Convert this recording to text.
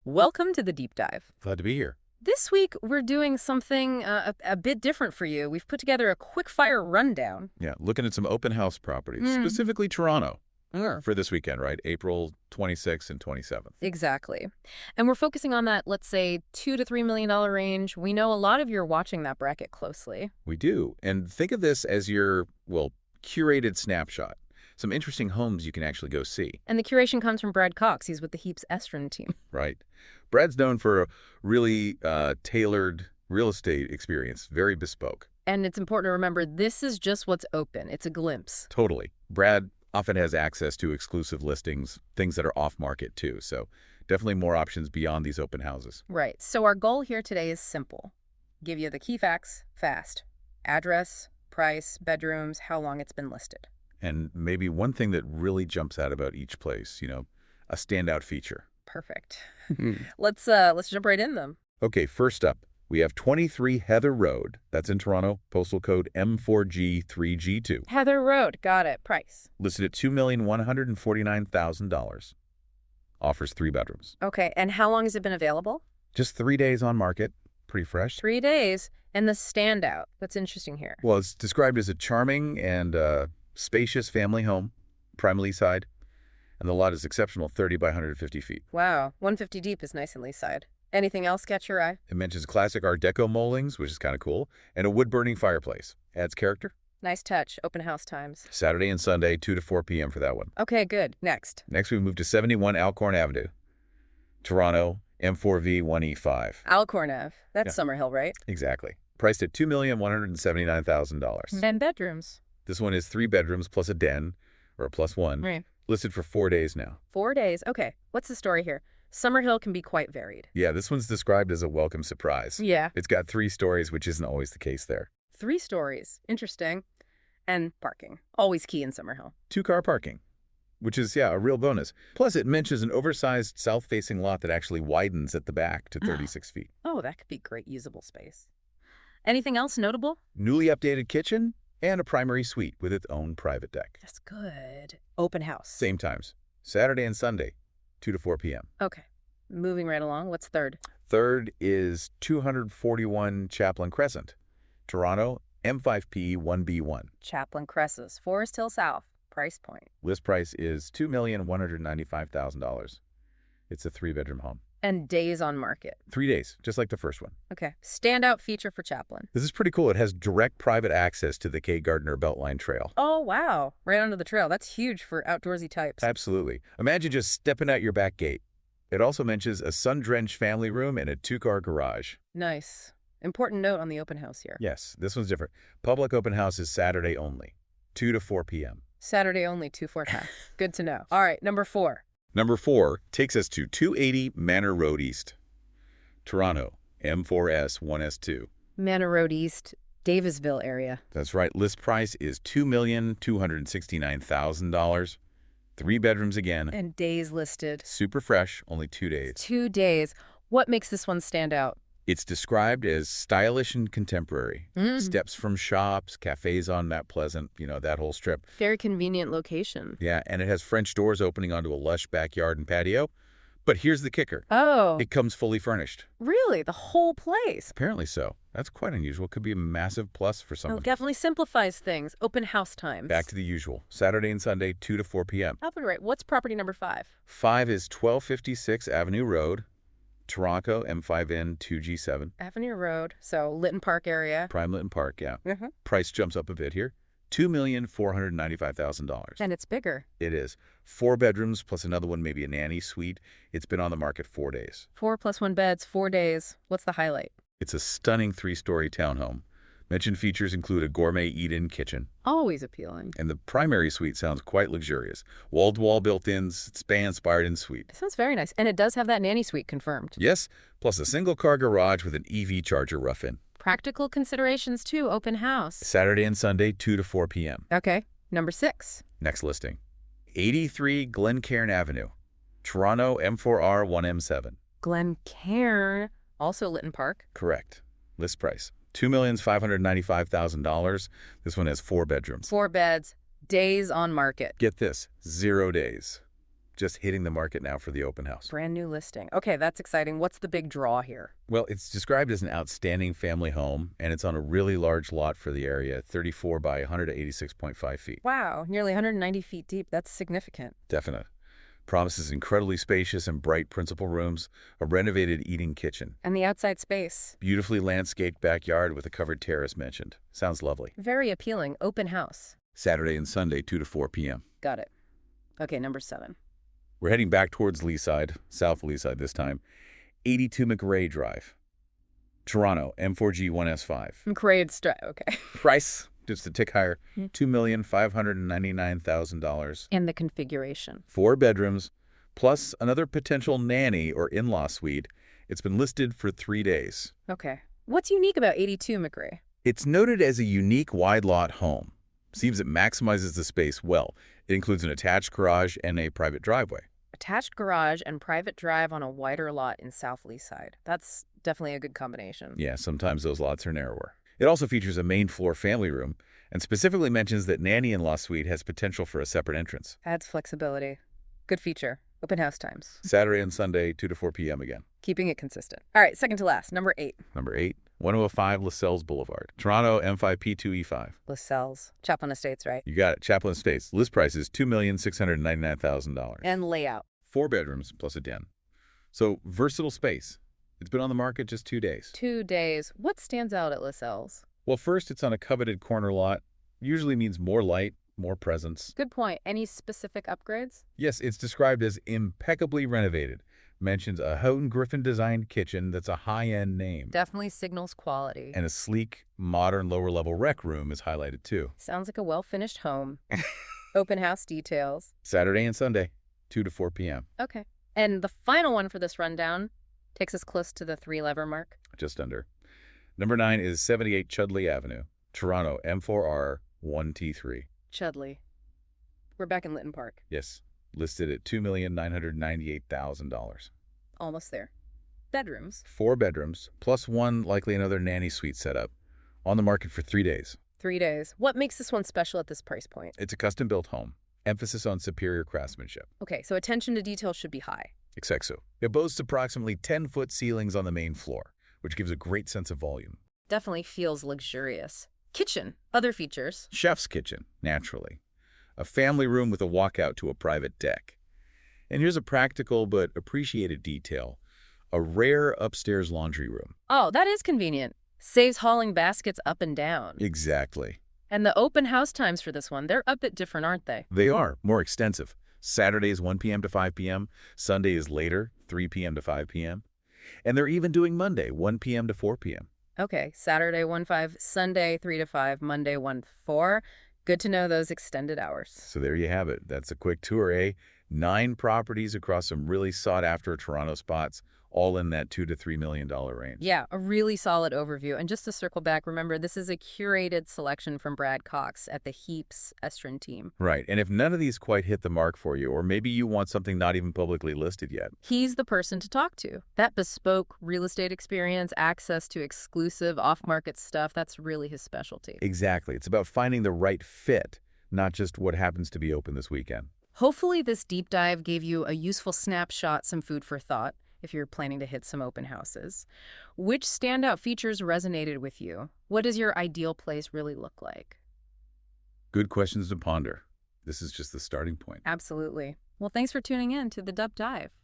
Welcome to the deep dive. Glad to be here. This week, we're doing something a bit different for you. We've put together a quick fire rundown. Yeah, looking at some open house properties, specifically Toronto, for this weekend, right? April 26th and 27th. Exactly. And we're focusing on that, let's say, $2 to $3 million range. We know a lot of you are watching that bracket closely. We do. And think of this as your, well, curated snapshot. Some interesting homes you can actually go see. And the curation comes from Brad Cox. He's with the Heaps Estrin team. Right. Brad's known for a really tailored real estate experience, very bespoke. And it's important to remember, this is just what's open. It's a glimpse. Totally. Brad often has access to exclusive listings, things that are off-market too. So definitely more options beyond these open houses. Right. So our goal here today is simple. Give you the key facts fast. Address, price, bedrooms, how long it's been listed. And maybe one thing that really jumps out about each place, a standout feature. Perfect. Let's jump right in them. Okay, first up, we have 23 Heather Road. That's in Toronto, postal code M4G3G2. Heather Road. Got it. Price. Listed at $2,149,000. Offers 3 bedrooms. Okay. And how long has it been available? Just 3 days on market. Pretty fresh. 3 days. And the standout. That's interesting here. Well, it's described as a charming and spacious family home, prime Leaside. And the lot is exceptional, 30 by 150 feet. Wow. 150 deep is nice in Leaside. Anything else catch your eye? It mentions classic Art Deco moldings, which is kind of cool, and a wood-burning fireplace. Adds character. Nice touch. Open house times. Saturday and Sunday, 2 to 4 p.m. for that one. Okay, good. Next. Next, we move to 71 Alcorn Avenue, Toronto, M4V1E5. Alcorn Ave. That's Yeah. Summerhill, right? Exactly. Priced at $2,179,000. And bedrooms. This one is 3 bedrooms plus a den, or a plus one. Right. Listed for 4 days now. 4 days. Okay. What's the story here? Summerhill can be quite varied. Yeah, this one's described as a welcome surprise. Yeah. It's got 3 stories, which isn't always the case there. 3 stories. Interesting. And parking. Always key in Summerhill. 2-car parking, which is, a real bonus. Plus, it mentions an oversized south-facing lot that actually widens at the back to 36 feet. Oh, that could be great usable space. Anything else notable? Newly updated kitchen and a primary suite with its own private deck. That's good. Open house. Same times, Saturday and Sunday, 2 to 4 p.m. Okay. Moving right along. What's third? Third is 241 Chaplin Crescent, Toronto, M5P1B1. Chaplin Cresses. Forest Hill South. Price point. List price is $2,195,000. It's a 3-bedroom home. And days on market. 3 days, just like the first one. Okay. Standout feature for Chaplin. This is pretty cool. It has direct private access to the Kay Gardner Beltline Trail. Oh, wow. Right under the trail. That's huge for outdoorsy types. Absolutely. Imagine just stepping out your back gate. It also mentions a sun-drenched family room and a 2-car garage. Nice. Important note on the open house here. Yes, this one's different. Public open house is Saturday only, 2 to 4 p.m. Saturday only, 2-4 Good to know. All right, number 4. Number 4 takes us to 280 Manor Road East, Toronto, M4S1S2. Manor Road East, Davisville area. That's right. List price is $2,269,000. 3 bedrooms again. And days listed. Super fresh, only 2 days. 2 days. What makes this one stand out? It's described as stylish and contemporary. Steps from shops, cafes on that pleasant, that whole strip. Very convenient location. Yeah, and it has French doors opening onto a lush backyard and patio. But here's the kicker. Oh, It comes fully furnished. really? The whole place? Apparently so. That's quite unusual. Could be a massive plus for Oh, someone. definitely simplifies things. Open house times. Back to the usual. Saturday and Sunday, 2 to 4 p.m. I'll be right. What's property number 5? 5 is 1256 Avenue Road, Toronto, M5N2G7. Avenue Road. So Lytton Park area. Prime Lytton Park, yeah. Mm-hmm. Price jumps up a bit here. $2,495,000. And it's bigger. It is. 4 bedrooms plus another one, maybe a nanny suite. It's been on the market 4 days. 4 + 1 beds, 4 days. What's the highlight? It's a stunning 3-story townhome. Mentioned features include a gourmet eat-in kitchen. Always appealing. And the primary suite sounds quite luxurious. Wall-to-wall built-ins, spa-inspired en suite. It sounds very nice. And it does have that nanny suite confirmed. Yes, plus a single-car garage with an EV charger rough-in. Practical considerations too. Open house. Saturday and Sunday, 2 to 4 p.m. Okay. Number 6. Next listing. 83 Glencairn Avenue, Toronto, M4R1M7. Glencairn. Also Lytton Park. Correct. List price, $2,595,000. This one has 4 bedrooms. 4 beds. Days on market. Get this, 0 days. just hitting the market now for the open house. Brand new listing. Okay, that's exciting. What's the big draw here? Well, it's described as an outstanding family home, and it's on a really large lot for the area, 34 by 186.5 feet. Wow, nearly 190 feet deep. That's significant. Definite. Promises incredibly spacious and bright principal rooms, a renovated eating kitchen, And the outside space. beautifully landscaped backyard with a covered terrace mentioned. Sounds lovely. Very appealing. Open house. Saturday and Sunday, 2 to 4 p.m. Got it. Okay, number 7. We're heading back towards Leaside, South Leaside this time. 82 McRae Drive, Toronto, M4G 1S5. Okay. Price, just a tick higher, $2,599,000. And the configuration. 4 bedrooms, plus another potential nanny or in-law suite. It's been listed for 3 days. Okay. What's unique about 82 McRae? It's noted as a unique wide lot home. Seems it maximizes the space well. It includes an attached garage and a private driveway. Attached garage and private drive on a wider lot in South Leaside. That's definitely a good combination. Yeah, sometimes those lots are narrower. It also features a main floor family room and specifically mentions that nanny in-law suite has potential for a separate entrance. Adds flexibility. Good feature. Open house times. Saturday and Sunday, 2 to 4 p.m. again. Keeping it consistent. All right, second to last. Number 8. Number 8, 1005 Lascelles Boulevard, Toronto, M5P2E5. Lascelles. Chaplin Estates, right? You got it. Chaplin Estates. List price is $2,699,000. And layout. 4 bedrooms plus a den. So versatile space. It's been on the market just 2 days. 2 days. What stands out at Lascelles? Well, first, it's on a coveted corner lot. Usually means more light, more presence. Good point. Any specific upgrades? Yes, it's described as impeccably renovated. Mentions a Houghton Griffin designed kitchen that's a high-end name. Definitely signals quality. And a sleek, modern lower-level rec room is highlighted too. Sounds like a well-finished home. Open house details. Saturday and Sunday, 2 to 4 p.m. Okay. And the final one for this rundown takes us close to the 3-lever mark. Just under. Number 9 is 78 Chudley Avenue, Toronto, M4R 1T3. Chudley. We're back in Lytton Park. Yes, listed at $2,998,000. Almost there. Bedrooms. 4 bedrooms, plus one, likely another nanny suite setup. On the market for 3 days. 3 days. What makes this one special at this price point? It's a custom-built home. Emphasis on superior craftsmanship. Okay, so attention to detail should be high. Exexo. It boasts approximately 10-foot ceilings on the main floor, which gives a great sense of volume. Definitely feels luxurious. Kitchen. Other features. Chef's kitchen, naturally. A family room with a walkout to a private deck. And here's a practical but appreciated detail. A rare upstairs laundry room. Oh, that is convenient. Saves hauling baskets up and down. Exactly. And the open house times for this one, they're a bit different, aren't they? They are more extensive. Saturday is 1 p.m. to 5 p.m. Sunday is later, 3 p.m. to 5 p.m. And they're even doing Monday, 1 p.m. to 4 p.m. Okay, Saturday 1-5, Sunday 3 to 5, Monday 1-4. Good to know those extended hours. So there you have it. That's a quick tour, eh? 9 properties across some really sought-after Toronto spots, all in that $2 to $3 million range. Yeah, a really solid overview. And just to circle back, remember, this is a curated selection from Brad Cox at the Heaps Estrin team. Right. And if none of these quite hit the mark for you, or maybe you want something not even publicly listed yet, He's the person to talk to. That bespoke real estate experience, access to exclusive off-market stuff, that's really his specialty. exactly. It's about finding the right fit, not just what happens to be open this weekend. Hopefully this deep dive gave you a useful snapshot, some food for thought, if you're planning to hit some open houses. Which standout features resonated with you? What does your ideal place really look like? Good questions to ponder. This is just the starting point. Absolutely. Well, thanks for tuning in to the Dub Dive.